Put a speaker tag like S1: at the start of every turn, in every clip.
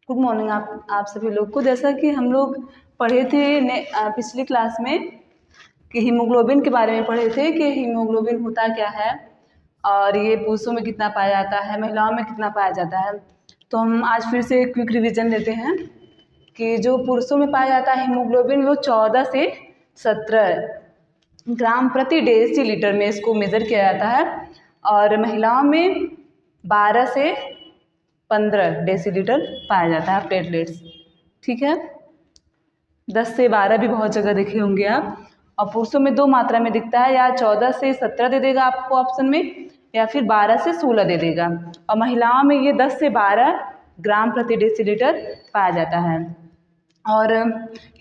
S1: Good morning आप सभी लोग को। जैसा कि हम लोग पढ़े थे पिछली क्लास में कि हीमोग्लोबिन के बारे में पढ़े थे कि हीमोग्लोबिन होता क्या है और ये पुरुषों में कितना पाया जाता है, महिलाओं में कितना पाया जाता है। तो हम आज फिर से क्विक रिवीजन लेते हैं कि जो पुरुषों में पाया जाता है हीमोग्लोबिन वो 14 से 17 ग्राम प्रति डेसीलीटर में इसको मेज़र किया जाता है और महिलाओं में 12 से 15 डेसीलीटर पाया जाता है प्लेटलेट्स। ठीक है, 10 से 12 भी बहुत जगह देखे होंगे आप। और पुरुषों में दो मात्रा में दिखता है, या 14 से 17 दे देगा आपको ऑप्शन में, या फिर 12 से 16 दे देगा। और महिलाओं में ये 10 से 12 ग्राम प्रति डेसीलीटर पाया जाता है। और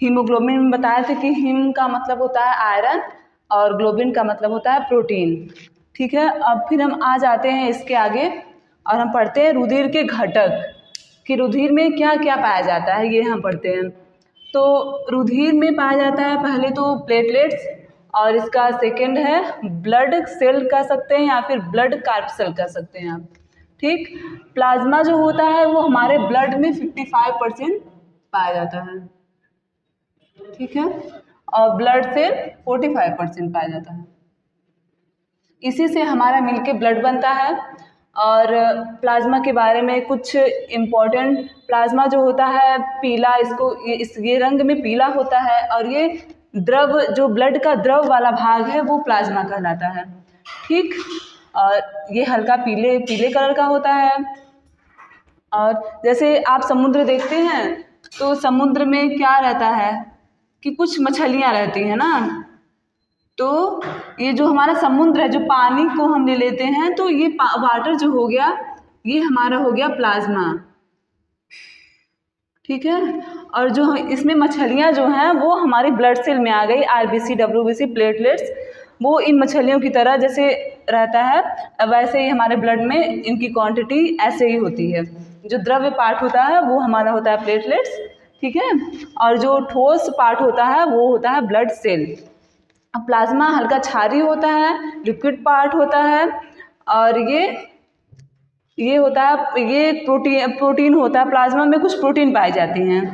S1: हीमोग्लोबिन में बताया था कि हीम का मतलब होता है आयरन और ग्लोबिन का मतलब होता है प्रोटीन। ठीक है, अब फिर हम आ जाते हैं इसके आगे और हम पढ़ते हैं रुधिर के घटक कि रुधिर में क्या क्या पाया जाता है, ये हम पढ़ते हैं। तो रुधिर में पाया जाता है पहले तो प्लेटलेट्स, और इसका सेकंड है ब्लड सेल कह सकते हैं या फिर ब्लड कार्पसेल कह सकते हैं आप। ठीक, प्लाज्मा जो होता है वो हमारे ब्लड में 55% पाया जाता है। ठीक है, और ब्लड सेल 45% पाया जाता है। इसी से हमारा मिलके ब्लड बनता है। और प्लाज्मा के बारे में कुछ इम्पोर्टेंट, प्लाज्मा जो होता है पीला, ये रंग में पीला होता है और ये द्रव, जो ब्लड का द्रव वाला भाग है वो प्लाज्मा कहलाता है। ठीक, और ये हल्का पीले पीले कलर का होता है। और जैसे आप समुद्र देखते हैं तो समुद्र में क्या रहता है कि कुछ मछलियाँ रहती हैं ना, तो ये जो हमारा समुद्र है, जो पानी को हम ले लेते हैं, तो ये वाटर जो हो गया ये हमारा हो गया प्लाज्मा। ठीक है, और जो इसमें मछलियाँ जो हैं वो हमारी ब्लड सेल में आ गई, आरबीसी, डब्ल्यूबीसी, प्लेटलेट्स, वो इन मछलियों की तरह जैसे रहता है वैसे ही हमारे ब्लड में इनकी क्वांटिटी ऐसे ही होती है। जो द्रव्य पार्ट होता है वो हमारा होता है प्लेटलेट्स। ठीक है, और जो ठोस पार्ट होता है वो होता है ब्लड सेल। अब प्लाज्मा हल्का क्षारीय होता है, लिक्विड पार्ट होता है, और ये होता है, ये प्रोटीन होता है। प्लाज्मा में कुछ प्रोटीन पाई जाती हैं,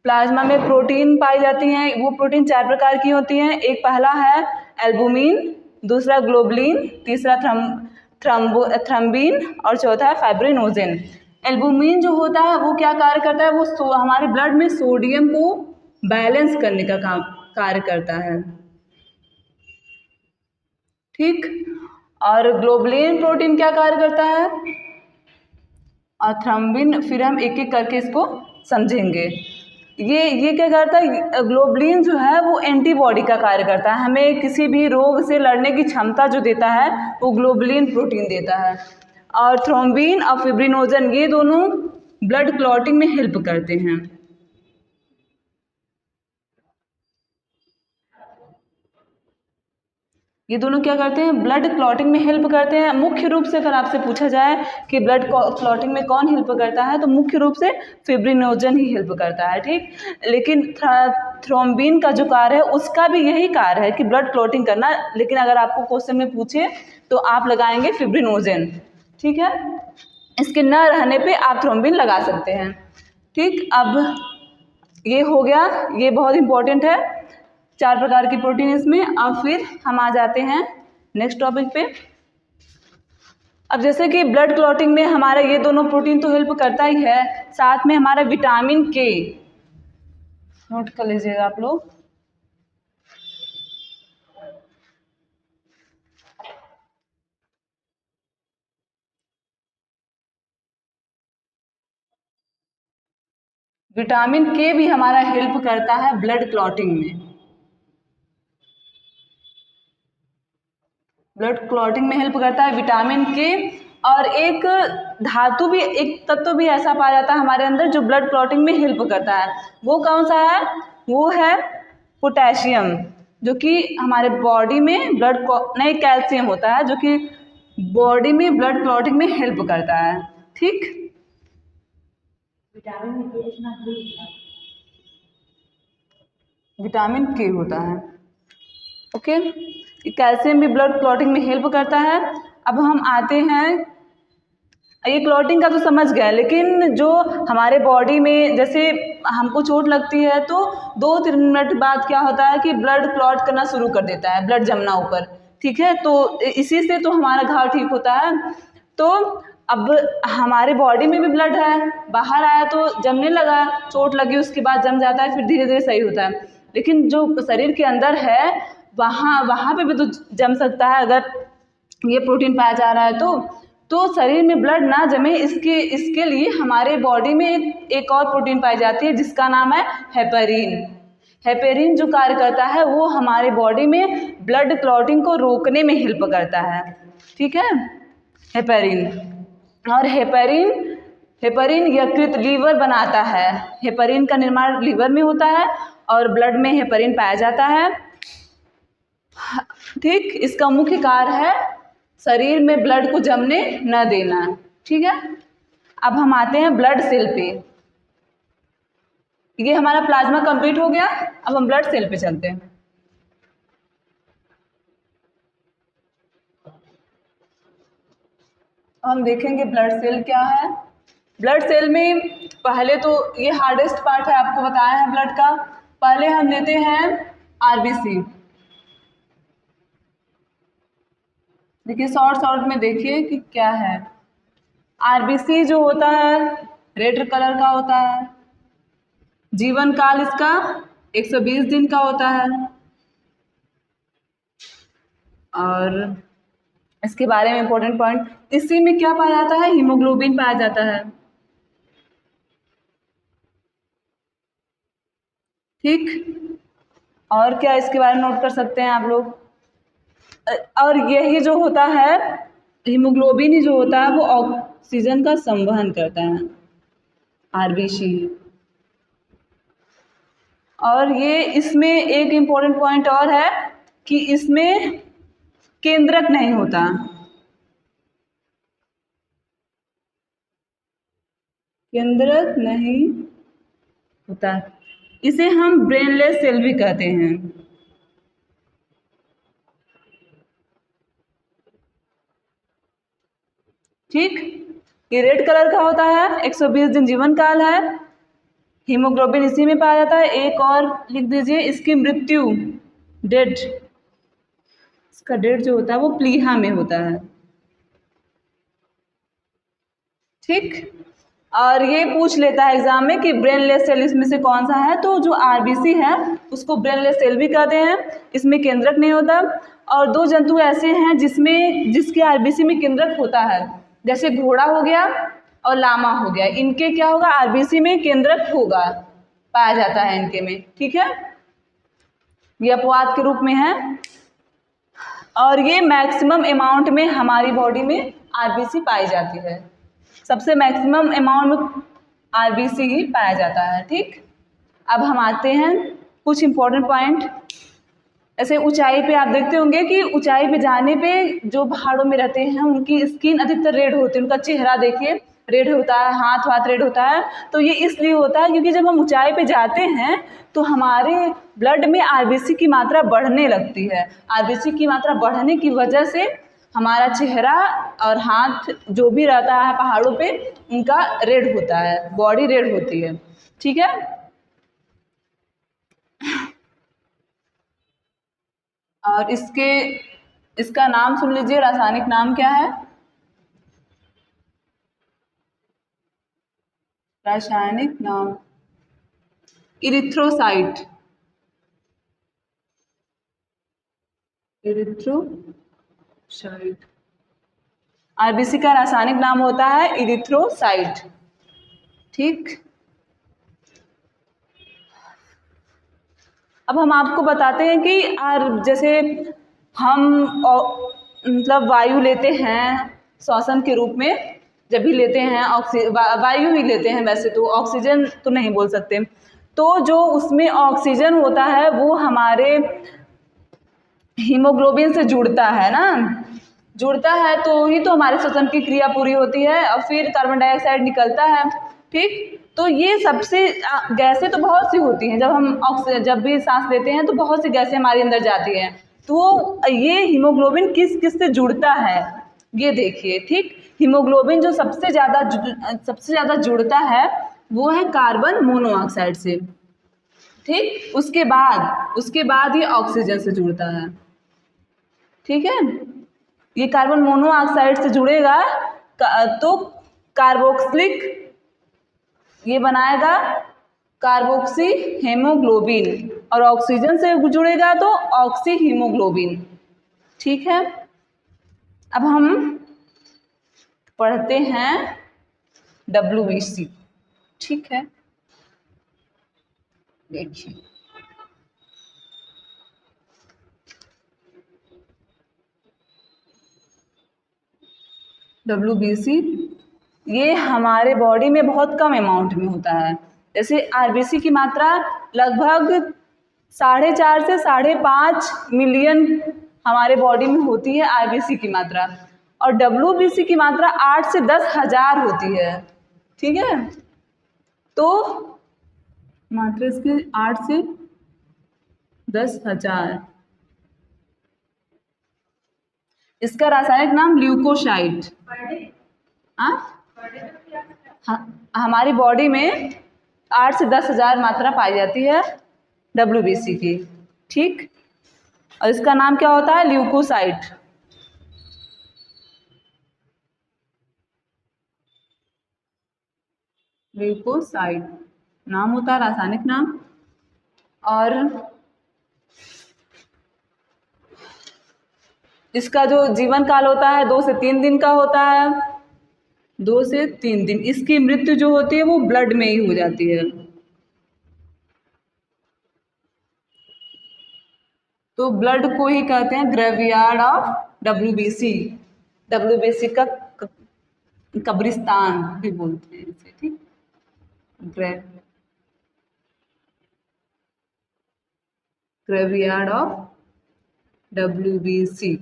S1: प्लाज्मा में प्रोटीन पाई जाती हैं। वो प्रोटीन 4 प्रकार की होती हैं। एक पहला है एल्बुमिन, दूसरा ग्लोबुलिन, तीसरा थ्रम्बिन और चौथा है फाइब्रिनोजेन। एल्बुमिन जो होता है वो क्या कार्य करता है, वो हमारे ब्लड में सोडियम को बैलेंस करने का काम कार्य करता है। ठीक, और ग्लोबुलिन प्रोटीन क्या कार्य करता है, और थ्रम्बिन, फिर हम एक एक करके इसको समझेंगे। ये क्या करता है, ग्लोबुलिन जो है वो एंटीबॉडी का कार्य करता है, हमें किसी भी रोग से लड़ने की क्षमता जो देता है वो ग्लोबुलिन प्रोटीन देता है। और थ्रोम्बिन और फिब्रिनोजन ये दोनों ब्लड क्लॉटिंग में हेल्प करते हैं। ये दोनों क्या करते हैं, ब्लड क्लॉटिंग में हेल्प करते हैं। मुख्य रूप से अगर आपसे पूछा जाए कि ब्लड क्लॉटिंग में कौन हेल्प करता है, तो मुख्य रूप से फिब्रिनोजन ही हेल्प करता है। ठीक, लेकिन थ्रोम्बिन का जो कार्य है उसका भी यही कार्य है कि ब्लड क्लॉटिंग करना, लेकिन अगर आपको क्वेश्चन में पूछे तो आप लगाएंगे फिब्रिनोजन। ठीक है, इसके न रहने पे आप थ्रोम्बिन लगा सकते हैं। ठीक, अब ये हो गया, ये बहुत इंपॉर्टेंट है, 4 प्रकार की प्रोटीन इसमें। अब फिर हम आ जाते हैं नेक्स्ट टॉपिक पे। अब जैसे कि ब्लड क्लॉटिंग में हमारा ये दोनों प्रोटीन तो हेल्प करता ही है, साथ में हमारा विटामिन के, नोट कर लीजिएगा आप लोग। विटामिन के भी हमारा हेल्प करता है ब्लड क्लॉटिंग में, ब्लड क्लॉटिंग में हेल्प करता है विटामिन के। और एक धातु भी, एक तत्व भी ऐसा पाया जाता है हमारे अंदर जो ब्लड क्लॉटिंग में हेल्प करता है। वो कौन सा है, वो है पोटेशियम, जो कि हमारे बॉडी में नहीं, कैल्शियम होता है जो कि बॉडी में ब्लड क्लॉटिंग में हेल्प करता है। ठीक, विटामिन के होता है। ओके, कैल्शियम भी ब्लड क्लॉटिंग में हेल्प करता है। अब हम आते हैं ये क्लॉटिंग का तो समझ गए, लेकिन जो हमारे बॉडी में जैसे हमको चोट लगती है तो 2-3 मिनट बाद क्या होता है कि ब्लड क्लॉट करना शुरू कर देता है, ब्लड जमना ऊपर, ठीक है। तो इसी से तो हमारा घाव ठीक होता है। तो अब हमारे बॉडी में भी ब्लड है, बाहर आया तो जमने लगा, चोट लगी उसके बाद जम जाता है, फिर धीरे धीरे सही होता है। लेकिन जो शरीर के अंदर है वहाँ पे भी तो जम सकता है अगर ये प्रोटीन पाया जा रहा है तो शरीर में ब्लड ना जमे इसके लिए हमारे बॉडी में एक और प्रोटीन पाई जाती है जिसका नाम है हेपेरिन। हेपेरिन जो कार्य करता है वो हमारे बॉडी में ब्लड क्लॉटिंग को रोकने में हेल्प करता है, ठीक है, हेपेरिन। और हेपेरिन यकृत लीवर बनाता है। हेपेरिन का निर्माण लीवर में होता है और ब्लड में हेपेरिन पाया जाता है, ठीक। इसका मुख्य कार्य है शरीर में ब्लड को जमने न देना, ठीक है। अब हम आते हैं ब्लड सेल पे। ये हमारा प्लाज्मा कंप्लीट हो गया, अब हम ब्लड सेल पे चलते हैं। हम देखेंगे ब्लड सेल क्या है। ब्लड सेल में पहले तो ये हार्डेस्ट पार्ट है, आपको बताया है ब्लड का। पहले हम लेते हैं आरबीसी। देखिए शॉर्ट में देखिए कि क्या है। आरबीसी जो होता है रेड कलर का होता है, जीवन काल इसका 120 दिन का होता है और इसके बारे में इम्पोर्टेंट पॉइंट, इसी में क्या पाया जाता है, हीमोग्लोबिन पाया जाता है, ठीक। और क्या इसके बारे में नोट कर सकते हैं आप लोग। और यही जो होता है हीमोग्लोबिन ही जो होता है वो ऑक्सीजन का संवहन करता है, आरबीसी। और ये इसमें एक इम्पोर्टेंट पॉइंट और है कि इसमें केंद्रक नहीं होता, केंद्रक नहीं होता, इसे हम ब्रेनलेस सेल भी कहते हैं, ठीक। ये रेड कलर का होता है, 120 दिन जीवन काल है, हीमोग्लोबिन इसी में पाया जाता है। एक और लिख दीजिए, इसकी मृत्यु डेड, इसका डेड जो होता है वो प्लीहा में होता है, ठीक। और ये पूछ लेता है एग्जाम में कि ब्रेनलेस सेल इसमें से कौन सा है, तो जो आरबीसी है उसको ब्रेनलेस सेल भी कहते हैं, इसमें केंद्रक नहीं होता। और 2 जंतु ऐसे हैं जिसके आरबीसी में केंद्रक होता है, जैसे घोड़ा हो गया और लामा हो गया, इनके क्या होगा, आरबीसी में केंद्रक होगा, पाया जाता है इनके में, ठीक है। ये अपवाद के रूप में है और ये मैक्सिमम अमाउंट में हमारी बॉडी में आरबीसी पाई जाती है, सबसे मैक्सिमम अमाउंट में आरबीसी ही पाया जाता है, ठीक। अब हम आते हैं कुछ इम्पोर्टेंट पॉइंट। ऐसे ऊंचाई पे आप देखते होंगे कि ऊंचाई पे जाने पे जो पहाड़ों में रहते हैं उनकी स्किन अधिकतर रेड होती है, उनका चेहरा देखिए रेड होता है, हाथ रेड होता है। तो ये इसलिए होता है क्योंकि जब हम ऊंचाई पे जाते हैं तो हमारे ब्लड में आरबीसी की मात्रा बढ़ने लगती है। आरबीसी की मात्रा बढ़ने की वजह से हमारा चेहरा और हाथ जो भी रहता है पहाड़ों पे उनका रेड होता है, बॉडी रेड होती है, ठीक है। और इसका नाम सुन लीजिए, रासायनिक नाम क्या है, रासायनिक नाम इरिथ्रोसाइट, इरिथ्रोसाइट। आरबीसी का रासायनिक नाम होता है इरिथ्रोसाइट, ठीक। अब हम आपको बताते हैं कि जैसे हम मतलब वायु लेते हैं श्वसन के रूप में, जब भी लेते हैं वायु ही लेते हैं, वैसे तो ऑक्सीजन तो नहीं बोल सकते। तो जो उसमें ऑक्सीजन होता है वो हमारे हीमोग्लोबिन से जुड़ता है ना, जुड़ता है तो ही तो हमारे श्वसन की क्रिया पूरी होती है और फिर कार्बन डाइऑक्साइड निकलता है, ठीक। तो ये सबसे गैसें तो बहुत सी होती हैं, जब भी सांस लेते हैं तो बहुत सी गैसें हमारे अंदर जाती हैं। तो ये हीमोग्लोबिन किस किस से जुड़ता है ये देखिए, ठीक। हीमोग्लोबिन जो सबसे ज़्यादा जुड़ता है वो है कार्बन मोनोऑक्साइड से, ठीक। उसके बाद ये ऑक्सीजन से जुड़ता है, ठीक है। ये कार्बन मोनोऑक्साइड से जुड़ेगा तो कार्बोक्सिलिक ये बनाएगा कार्बोक्सी हेमोग्लोबिन, और ऑक्सीजन से जुड़ेगा तो ऑक्सी हीमोग्लोबिन, ठीक है। अब हम पढ़ते हैं WBC, ठीक है। देखिए WBC ये हमारे बॉडी में बहुत कम अमाउंट में होता है। जैसे RBC की मात्रा लगभग 4.5 से 5.5 मिलियन हमारे बॉडी में होती है RBC की मात्रा, और WBC की मात्रा 8 से 10 हज़ार होती है, ठीक है। तो मात्रा इसकी 8 से 10 हज़ार। इसका रासायनिक नाम ल्यूकोसाइट। हमारी बॉडी में 8 से 10 हज़ार मात्रा पाई जाती है WBC की, ठीक। और इसका नाम क्या होता है? ल्यूकोसाइट। ल्यूकोसाइट नाम होता है, रासायनिक नाम। और इसका जो जीवन काल होता है 2 से 3 दिन का होता है, 2 से 3 दिन। इसकी मृत्यु जो होती है वो ब्लड में ही हो जाती है। तो ब्लड को ही कहते हैं ग्रेवयार्ड ऑफ WBC। WBC का कब्रिस्तान भी बोलते हैं इसे, ठीक। ग्रेवयार्ड ऑफ WBC,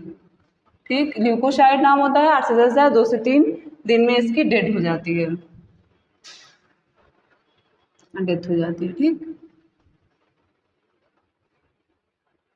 S1: ठीक। ल्यूकोसाइट नाम होता है। 8 से 10 हज़ार, 2 से 3 दिन में इसकी डेथ हो जाती है, ठीक।